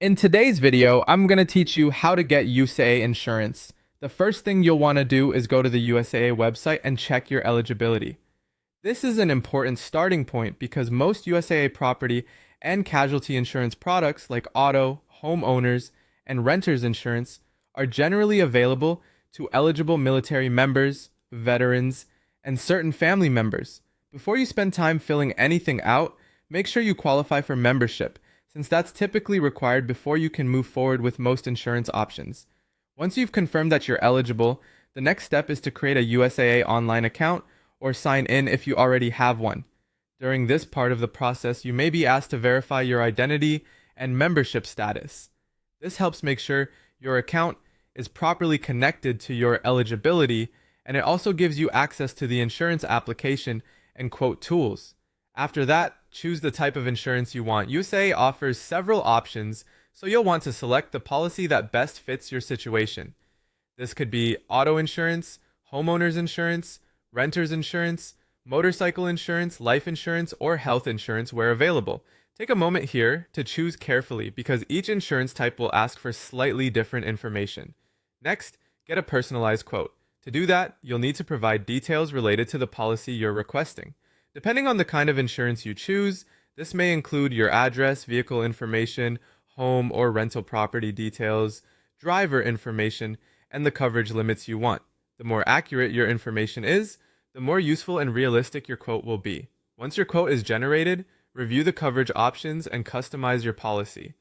In today's video, I'm going to teach you how to get USAA insurance. The first thing you'll want to do is go to the USAA website and check your eligibility. This is an important starting point because most USAA property and casualty insurance products like auto, homeowners, and renters insurance are generally available to eligible military members, veterans, and certain family members. Before you spend time filling anything out, make sure you qualify for membership, since that's typically required before you can move forward with most insurance options. Once you've confirmed that you're eligible, the next step is to create a USAA online account or sign in if you already have one. During this part of the process, you may be asked to verify your identity and membership status. This helps make sure your account is properly connected to your eligibility, and it also gives you access to the insurance application and quote tools. After that, choose the type of insurance you want. USAA offers several options, so you'll want to select the policy that best fits your situation. This could be auto insurance, homeowners insurance, renters insurance, motorcycle insurance, life insurance, or health insurance where available. Take a moment here to choose carefully because each insurance type will ask for slightly different information. Next, get a personalized quote. To do that, you'll need to provide details related to the policy you're requesting. Depending on the kind of insurance you choose, this may include your address, vehicle information, home or rental property details, driver information, and the coverage limits you want. The more accurate your information is, the more useful and realistic your quote will be. Once your quote is generated, review the coverage options and customize your policy.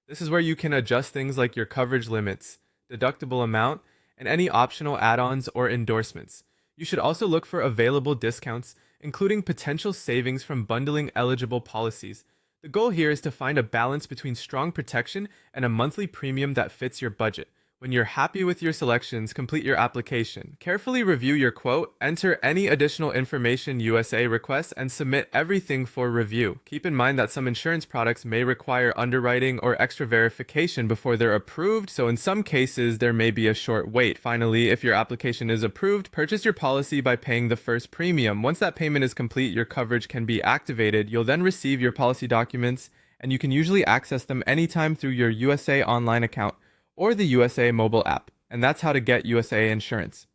This is where you can adjust things like your coverage limits, deductible amount, and any optional add-ons or endorsements. You should also look for available discounts, including potential savings from bundling eligible policies. The goal here is to find a balance between strong protection and a monthly premium that fits your budget. When you're happy with your selections, complete your application. Carefully review your quote, enter any additional information USAA requests, and submit everything for review. Keep in mind that some insurance products may require underwriting or extra verification before they're approved, so in some cases there may be a short wait. Finally, if your application is approved, purchase your policy by paying the first premium. Once that payment is complete, your coverage can be activated. You'll then receive your policy documents, and you can usually access them anytime through your USAA online account or the USAA mobile app. And that's how to get USAA insurance.